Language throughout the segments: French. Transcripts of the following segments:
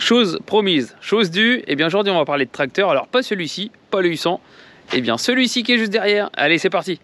Chose promise, chose due, et bien aujourd'hui on va parler de tracteur, alors pas celui-ci, pas le 800, et bien celui-ci qui est juste derrière. Allez, c'est parti.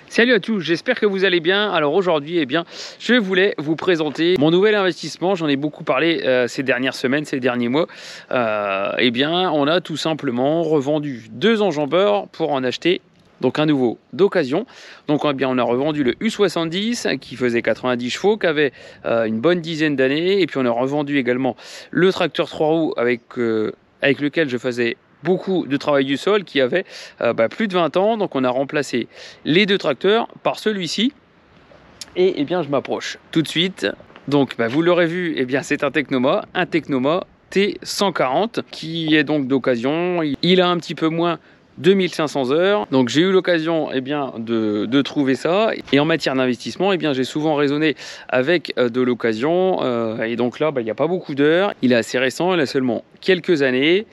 Salut à tous, j'espère que vous allez bien. Alors aujourd'hui, eh bien, je voulais vous présenter mon nouvel investissement. J'en ai beaucoup parlé ces dernières semaines, ces derniers mois. Eh bien, on a tout simplement revendu 2 enjambeurs pour en acheter donc un nouveau d'occasion. Donc eh bien, on a revendu le U70 qui faisait 90 chevaux, qui avait une bonne dizaine d'années. Et puis on a revendu également le tracteur 3 roues avec lequel je faisais beaucoup de travail du sol, qui avait plus de 20 ans. Donc on a remplacé les 2 tracteurs par celui-ci. Et eh bien je m'approche tout de suite. Donc vous l'aurez vu, eh bien c'est un Tecnoma T140 qui est donc d'occasion. Il a un petit peu moins 2500 heures. Donc j'ai eu l'occasion eh bien de trouver ça. Et en matière d'investissement, eh bien j'ai souvent raisonné avec de l'occasion. Et donc là, il n'y a pas beaucoup d'heures. Il est assez récent, il a seulement quelques années.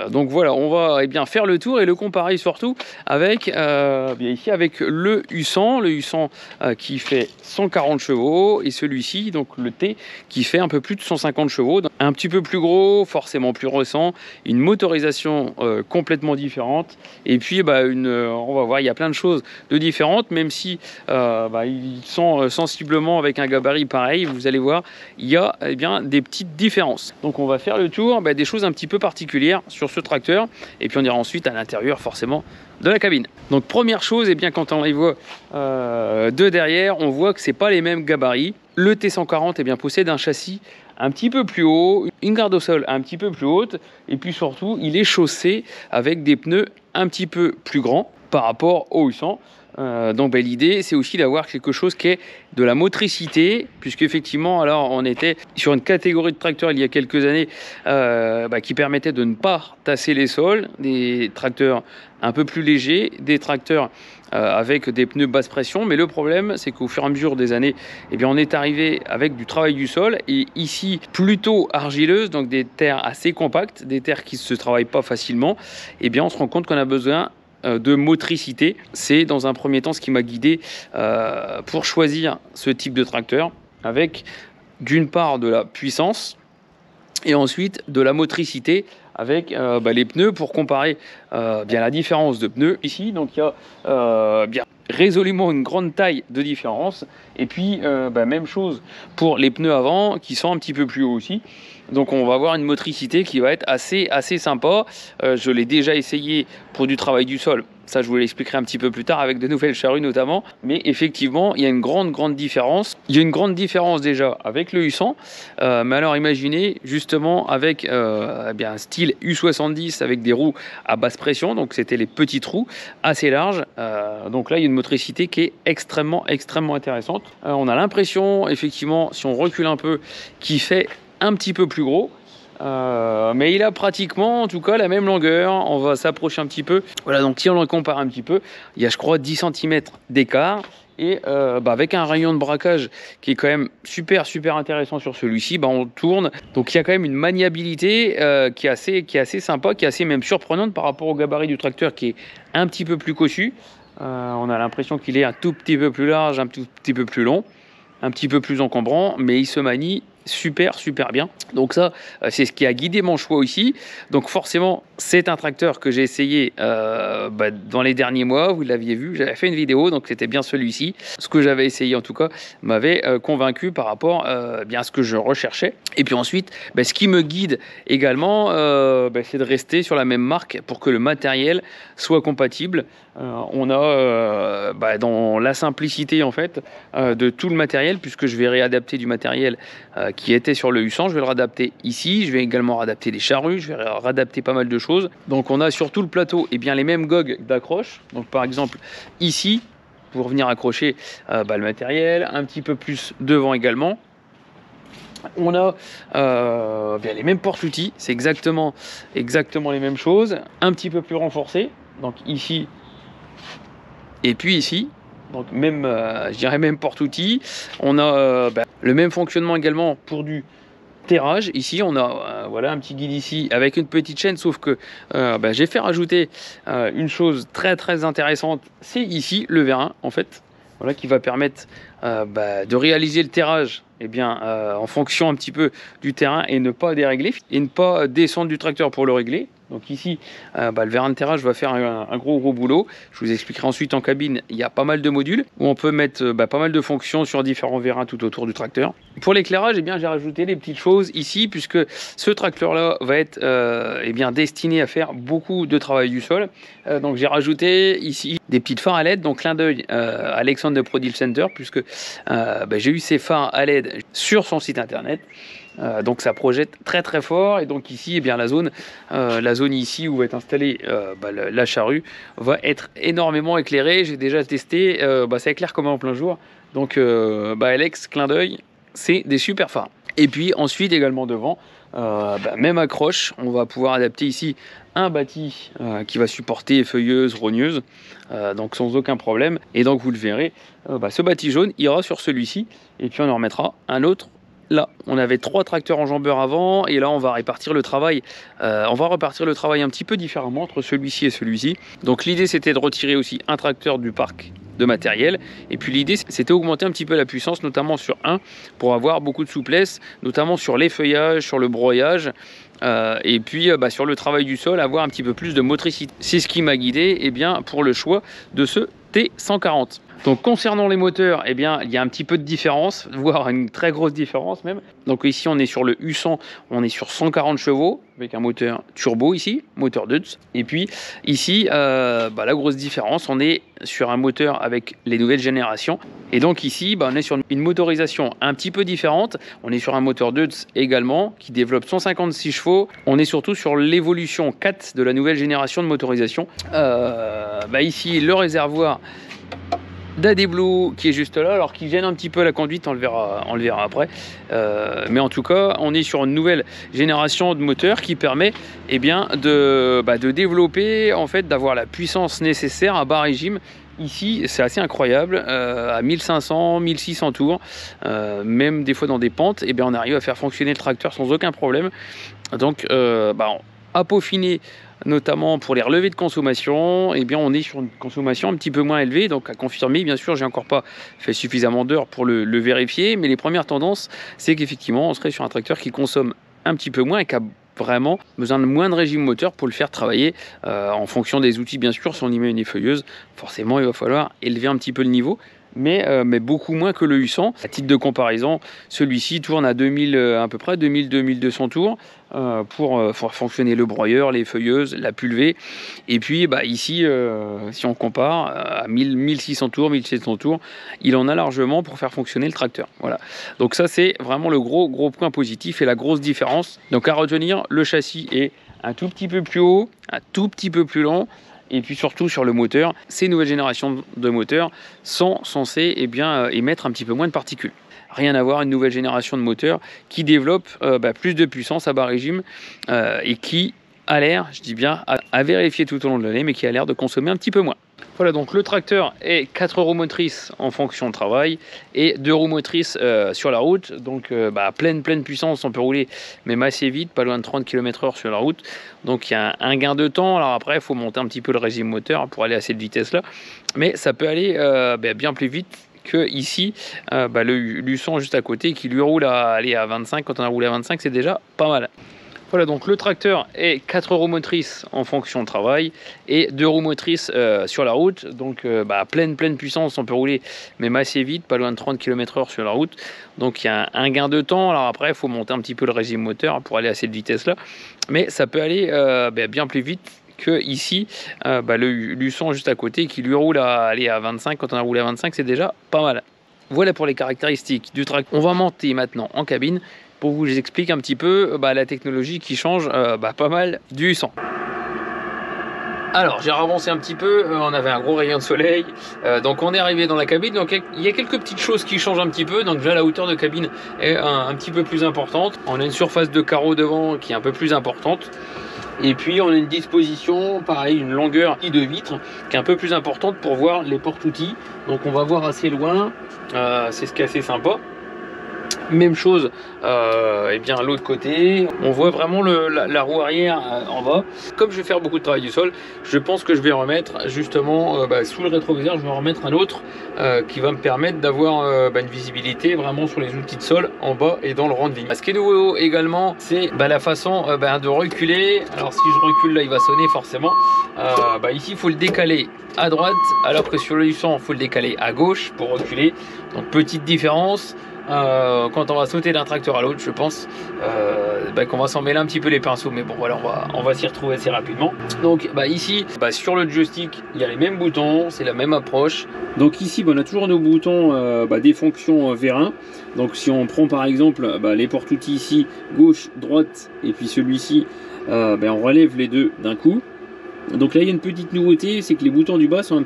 Donc voilà, on va bien faire le tour et le comparer surtout avec ici avec le U100 qui fait 140 chevaux et celui-ci, donc le T, qui fait un peu plus de 150 chevaux, un petit peu plus gros, forcément plus récent, une motorisation complètement différente, et puis on va voir, il y a plein de choses de différentes, même si ils sont sensiblement avec un gabarit pareil. Vous allez voir, il y a des petites différences. Donc on va faire le tour des choses un petit peu particulières sur ce tracteur, et puis on ira ensuite à l'intérieur forcément de la cabine. Donc première chose, quand on les voit de derrière, on voit que c'est pas les mêmes gabarits. Le T140 possède un châssis un petit peu plus haut, une garde au sol un petit peu plus haute, et puis surtout il est chaussé avec des pneus un petit peu plus grands par rapport au 800. Donc l'idée c'est aussi d'avoir quelque chose qui est de la motricité, puisque effectivement alors on était sur une catégorie de tracteurs il y a quelques années qui permettait de ne pas tasser les sols, des tracteurs un peu plus légers, des tracteurs avec des pneus basse pression. Mais le problème c'est qu'au fur et à mesure des années, on est arrivé avec du travail du sol, et ici plutôt argileuse, donc des terres assez compactes, des terres qui ne se travaillent pas facilement. On se rend compte qu'on a besoin de motricité. C'est dans un premier temps ce qui m'a guidé pour choisir ce type de tracteur, avec d'une part de la puissance et ensuite de la motricité avec les pneus, pour comparer la différence de pneus ici. Donc il y a résolument une grande taille de différence, et puis même chose pour les pneus avant qui sont un petit peu plus hauts aussi. Donc on va avoir une motricité qui va être assez sympa. Je l'ai déjà essayé pour du travail du sol. Ça, je vous l'expliquerai un petit peu plus tard avec de nouvelles charrues notamment. Mais effectivement, il y a une grande différence. Il y a une grande différence déjà avec le U100. Mais alors imaginez justement avec un style U70 avec des roues à basse pression. Donc c'était les petites roues assez larges. Donc là, il y a une motricité qui est extrêmement intéressante. On a l'impression, effectivement, si on recule un peu, qu'il fait un petit peu plus gros. Mais il a pratiquement en tout cas la même longueur. On va s'approcher un petit peu. Voilà, donc si on le compare un petit peu, il y a je crois 10 cm d'écart. Et avec un rayon de braquage qui est quand même super intéressant sur celui-ci, on tourne. Donc il y a quand même une maniabilité qui est assez sympa, qui est assez même surprenante par rapport au gabarit du tracteur qui est un petit peu plus cossu. On a l'impression qu'il est un tout petit peu plus large, un tout petit peu plus long, un petit peu plus encombrant, mais il se manie super bien. Donc ça, c'est ce qui a guidé mon choix ici. Donc forcément, c'est un tracteur que j'ai essayé dans les derniers mois. Vous l'aviez vu, j'avais fait une vidéo, donc c'était bien celui-ci. Ce que j'avais essayé en tout cas m'avait convaincu par rapport à ce que je recherchais. Et puis ensuite, ce qui me guide également, c'est de rester sur la même marque pour que le matériel soit compatible. On a dans la simplicité en fait de tout le matériel, puisque je vais réadapter du matériel qui était sur le U100, je vais le réadapter ici. Je vais également réadapter les charrues, je vais réadapter pas mal de choses. Donc on a sur tout le plateau les mêmes gogues d'accroche. Donc par exemple ici, pour venir accrocher le matériel, un petit peu plus devant également. On a les mêmes porte-outils, c'est exactement les mêmes choses, un petit peu plus renforcés. Donc ici et puis ici. Donc même, je dirais même porte-outils. On a le même fonctionnement également pour du terrage. Ici on a voilà un petit guide ici avec une petite chaîne, sauf que j'ai fait rajouter une chose très intéressante, c'est ici le vérin en fait, voilà, qui va permettre de réaliser le terrage en fonction un petit peu du terrain et ne pas dérégler et ne pas descendre du tracteur pour le régler. Donc ici, le vérin de terrage va faire un gros boulot. Je vous expliquerai ensuite en cabine. Il y a pas mal de modules où on peut mettre pas mal de fonctions sur différents vérins tout autour du tracteur. Pour l'éclairage, j'ai rajouté des petites choses ici puisque ce tracteur-là va être destiné à faire beaucoup de travail du sol. Donc j'ai rajouté ici des petites phares à LED. Donc clin d'œil Alexandre de ProDeal Center puisque j'ai eu ces phares à LED sur son site internet. Donc ça projette très fort et donc ici la zone ici où va être installée la charrue va être énormément éclairée. J'ai déjà testé, ça éclaire comme en plein jour. Donc Alex, clin d'œil, c'est des super phares. Et puis ensuite également devant, même accroche, on va pouvoir adapter ici un bâti qui va supporter feuilleuse, rogneuse, donc sans aucun problème. Et donc vous le verrez, ce bâti jaune ira sur celui-ci et puis on en remettra un autre. Là, on avait 3 tracteurs enjambeurs avant et là, on va répartir le travail. On va repartir le travail un petit peu différemment entre celui-ci et celui-ci. Donc l'idée, c'était de retirer aussi un tracteur du parc de matériel. Et puis l'idée, c'était augmenter un petit peu la puissance, notamment sur un, pour avoir beaucoup de souplesse, notamment sur les feuillages, sur le broyage. Et puis sur le travail du sol, avoir un petit peu plus de motricité. C'est ce qui m'a guidé pour le choix de ce T140. Donc concernant les moteurs, il y a un petit peu de différence, voire une très grosse différence même. Donc ici on est sur le U100, on est sur 140 chevaux avec un moteur turbo ici, moteur Deutz. Et puis ici, la grosse différence, on est sur un moteur avec les nouvelles générations. Et donc ici, on est sur une motorisation un petit peu différente. On est sur un moteur Deutz également qui développe 156 chevaux. On est surtout sur l'évolution 4 de la nouvelle génération de motorisation. Ici, le réservoir d'AD Blue qui est juste là, alors qui gêne un petit peu la conduite, on le verra après. Mais en tout cas, on est sur une nouvelle génération de moteurs qui permet de développer, en fait, d'avoir la puissance nécessaire à bas régime. Ici, c'est assez incroyable, à 1500, 1600 tours, même des fois dans des pentes, on arrive à faire fonctionner le tracteur sans aucun problème. Donc, à peaufiner, notamment pour les relevés de consommation, on est sur une consommation un petit peu moins élevée, donc à confirmer. Bien sûr, j'ai encore pas fait suffisamment d'heures pour le vérifier, mais les premières tendances, c'est qu'effectivement, on serait sur un tracteur qui consomme un petit peu moins et qui a vraiment besoin de moins de régime moteur pour le faire travailler en fonction des outils. Bien sûr, si on y met une effeuilleuse, forcément, il va falloir élever un petit peu le niveau. Mais beaucoup moins que le U100. À titre de comparaison, celui-ci tourne à 2000, à peu près 2000-2200 tours pour fonctionner le broyeur, les feuilleuses, la pulvée. Et puis ici, si on compare à 1600 tours, 1700 tours, il en a largement pour faire fonctionner le tracteur. Voilà. Donc ça, c'est vraiment le gros point positif et la grosse différence. Donc à retenir, le châssis est un tout petit peu plus haut, un tout petit peu plus lent. Et puis surtout sur le moteur, ces nouvelles générations de moteurs sont censées émettre un petit peu moins de particules. Rien à voir, une nouvelle génération de moteurs qui développe plus de puissance à bas régime et qui a l'air, je dis bien, à vérifier tout au long de l'année, mais qui a l'air de consommer un petit peu moins. Voilà, donc le tracteur est 4 roues motrices en fonction de travail et 2 roues motrices sur la route. Donc pleine puissance, on peut rouler même assez vite, pas loin de 30 km/h sur la route. Donc il y a un gain de temps. Alors après, il faut monter un petit peu le régime moteur pour aller à cette vitesse-là. Mais ça peut aller bien plus vite que ici, le U100 juste à côté qui lui roule à 25. Quand on a roulé à 25, c'est déjà pas mal. Voilà, donc le tracteur est 4 roues motrices en fonction de travail et 2 roues motrices sur la route. Donc pleine puissance, on peut rouler même assez vite, pas loin de 30 km/h sur la route. Donc il y a un gain de temps. Alors après, il faut monter un petit peu le régime moteur pour aller à cette vitesse-là. Mais ça peut aller bien plus vite que ici, le U100 juste à côté qui lui roule à 25. Quand on a roulé à 25, c'est déjà pas mal. Voilà pour les caractéristiques du tracteur. On va monter maintenant en cabine pour vous expliquer un petit peu la technologie qui change pas mal du U100. Alors j'ai avancé un petit peu, on avait un gros rayon de soleil, donc on est arrivé dans la cabine. Donc il y a quelques petites choses qui changent un petit peu. Donc déjà la hauteur de cabine est un petit peu plus importante. On a une surface de carreau devant qui est un peu plus importante. Et puis on a une disposition, pareil, une longueur de vitre qui est un peu plus importante pour voir les porte-outils. Donc on va voir assez loin, c'est ce qui est assez sympa. Même chose, et bien l'autre côté, on voit vraiment la roue arrière en bas. Comme je vais faire beaucoup de travail du sol, je pense que je vais remettre justement sous le rétroviseur, je vais en remettre un autre qui va me permettre d'avoir une visibilité vraiment sur les outils de sol en bas et dans le rang de vigne. Ce qui est nouveau également, c'est la façon de reculer. Alors si je recule là, il va sonner forcément. Ici, il faut le décaler à droite, alors que sur le Luçon, il faut le décaler à gauche pour reculer. Donc petite différence. Quand on va sauter d'un tracteur à l'autre, je pense qu'on va s'en mêler un petit peu les pinceaux, mais bon voilà, on va s'y retrouver assez rapidement. Donc ici, sur le joystick, il y a les mêmes boutons, c'est la même approche. Donc ici, on a toujours nos boutons des fonctions V1. Donc si on prend par exemple les porte-outils ici, gauche, droite, et puis celui-ci, on relève les deux d'un coup. Donc là il y a une petite nouveauté, c'est que les boutons du bas sont un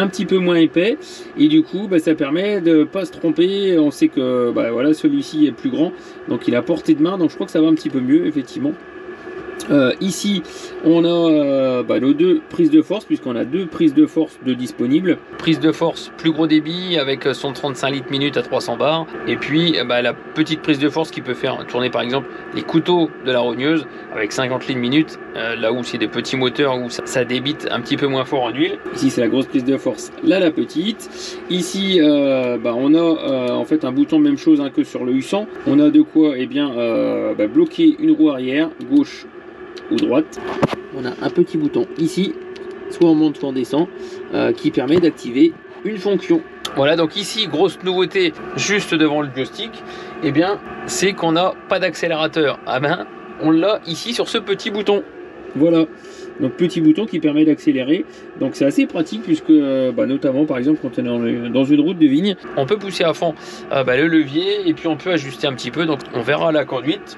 petit peu moins épais, et du coup ça permet de pas se tromper. On sait que voilà, celui-ci est plus grand, donc il a portée de main, donc je crois que ça va un petit peu mieux effectivement. Ici on a nos deux prises de force, puisqu'on a deux prises de force de disponibles. Prise de force plus gros débit avec son 35 litres minute à 300 bars, et puis la petite prise de force qui peut faire tourner par exemple les couteaux de la rogneuse avec 50 litres minute, là où c'est des petits moteurs où ça débite un petit peu moins fort en huile. Ici c'est la grosse prise de force, là la petite. Ici on a en fait un bouton, même chose que sur le U100. On a de quoi bloquer une roue arrière, gauche ou droite. On a un petit bouton ici, soit on monte soit on descend, qui permet d'activer une fonction. Voilà, donc ici grosse nouveauté juste devant le joystick, c'est qu'on n'a pas d'accélérateur. On l'a ici sur ce petit bouton. Voilà, donc petit bouton qui permet d'accélérer. Donc c'est assez pratique, puisque notamment par exemple quand on est dans une route de vigne, on peut pousser à fond le levier, et puis on peut ajuster un petit peu. Donc on verra la conduite.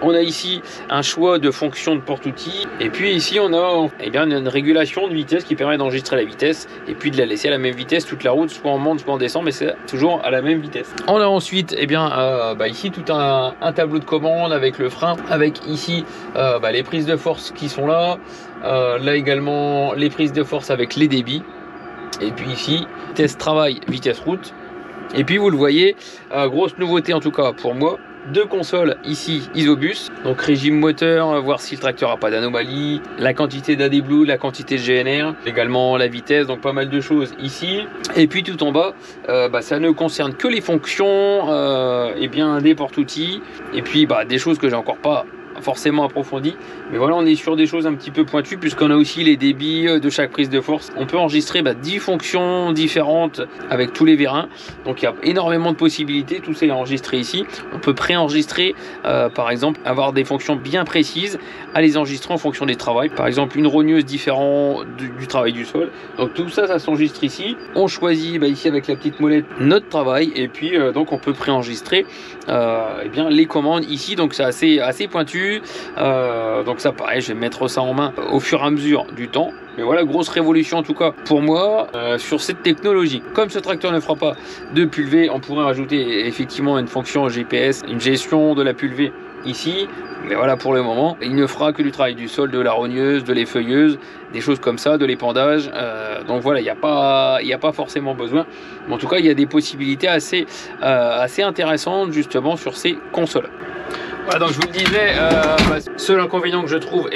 On a ici un choix de fonction de porte-outils, et puis ici on a une régulation de vitesse qui permet d'enregistrer la vitesse et puis de la laisser à la même vitesse toute la route, soit on monte soit on descend, mais c'est toujours à la même vitesse. On a ensuite ici tout un tableau de commande avec le frein, avec ici les prises de force qui sont là, là également les prises de force avec les débits, et puis ici vitesse travail, vitesse route. Et puis vous le voyez, grosse nouveauté en tout cas pour moi, deux consoles ici Isobus, donc régime moteur, voir si le tracteur a pas d'anomalie, la quantité d'AdBlue, la quantité de GNR, également la vitesse, donc pas mal de choses ici. Et puis tout en bas, ça ne concerne que les fonctions des porte-outils, et puis des choses que j'ai encore pas forcément approfondi, mais voilà, on est sur des choses un petit peu pointues, puisqu'on a aussi les débits de chaque prise de force. On peut enregistrer 10 fonctions différentes avec tous les vérins, donc il y a énormément de possibilités. Tout ça est enregistré ici. On peut préenregistrer par exemple, avoir des fonctions bien précises à les enregistrer en fonction des travaux, par exemple une rogneuse différente du travail du sol. Donc tout ça, ça s'enregistre ici. On choisit ici avec la petite molette notre travail, et puis donc on peut préenregistrer les commandes ici. Donc c'est assez pointu. Donc ça pareil, je vais mettre ça en main au fur et à mesure du temps. Mais voilà, grosse révolution en tout cas pour moi sur cette technologie. Comme ce tracteur ne fera pas de pulvée, on pourrait rajouter effectivement une fonction GPS, une gestion de la pulvée ici. Mais voilà, pour le moment, il ne fera que du travail du sol, de la rogneuse, de l'effeuilleuse, des choses comme ça, de l'épandage. Donc voilà, il n'y a pas forcément besoin. Mais en tout cas, il y a des possibilités assez intéressantes justement sur ces consoles. Voilà, donc je vous le disais, seul inconvénient que je trouve,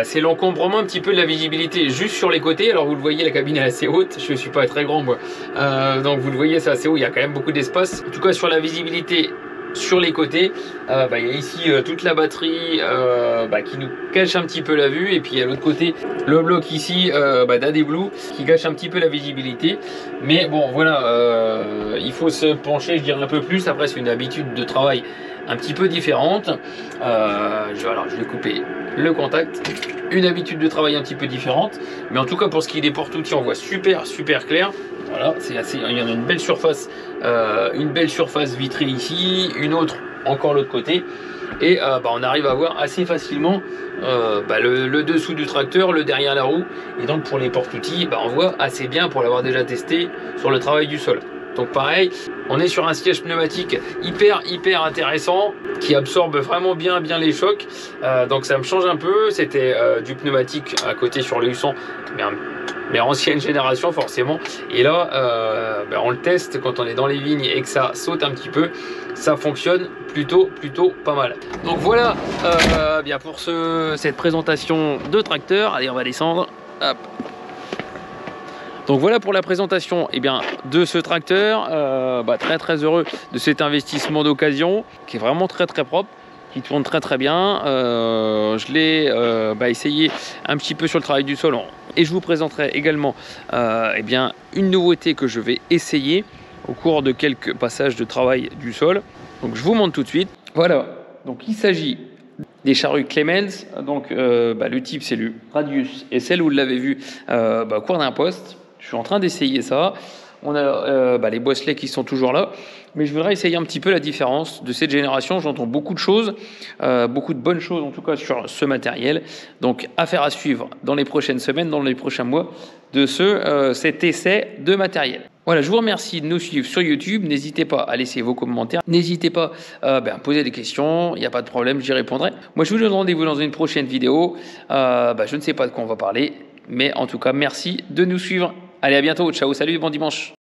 c'est l'encombrement un petit peu de la visibilité juste sur les côtés. Alors vous le voyez, la cabine est assez haute, je ne suis pas très grand moi, donc vous le voyez, c'est assez haut, il y a quand même beaucoup d'espace. En tout cas sur la visibilité sur les côtés, il y a ici toute la batterie qui nous cache un petit peu la vue, et puis à l'autre côté le bloc ici d'AdBlue qui gâche un petit peu la visibilité. Mais bon voilà, il faut se pencher, je dirais, un peu plus. Après c'est une habitude de travail un petit peu différente. Je vais couper le contact. Une habitude de travail un petit peu différente, mais en tout cas pour ce qui est des porte-outils, on voit super clair. Voilà, il y en a une belle surface vitrée ici, une autre encore l'autre côté, et on arrive à voir assez facilement le dessous du tracteur, le derrière la roue. Et donc pour les porte-outils, on voit assez bien, pour l'avoir déjà testé sur le travail du sol. Donc pareil, on est sur un siège pneumatique hyper intéressant qui absorbe vraiment bien les chocs. Donc ça me change un peu. C'était du pneumatique à côté sur le U100, mais ancienne génération forcément. Et là, on le teste quand on est dans les vignes et que ça saute un petit peu. Ça fonctionne plutôt pas mal. Donc voilà bien pour cette présentation de tracteur. Allez, on va descendre. Hop. Donc voilà pour la présentation de ce tracteur. Très heureux de cet investissement d'occasion qui est vraiment très propre, qui tourne très bien. Je l'ai essayé un petit peu sur le travail du sol et je vous présenterai également une nouveauté que je vais essayer au cours de quelques passages de travail du sol. Donc je vous montre tout de suite. Voilà, donc il s'agit des charrues Clemens. Donc le type c'est le Radius et celle où vous l'avez vu au cours d'un poste. Je suis en train d'essayer ça. On a les bosselets qui sont toujours là. Mais je voudrais essayer un petit peu la différence de cette génération. J'entends beaucoup de choses, beaucoup de bonnes choses en tout cas sur ce matériel. Donc affaire à suivre dans les prochaines semaines, dans les prochains mois de cet essai de matériel. Voilà, je vous remercie de nous suivre sur YouTube. N'hésitez pas à laisser vos commentaires. N'hésitez pas à poser des questions. Il n'y a pas de problème, j'y répondrai. Moi, je vous donne rendez-vous dans une prochaine vidéo. Je ne sais pas de quoi on va parler. Mais en tout cas, merci de nous suivre. Allez, à bientôt. Ciao, salut, bon dimanche.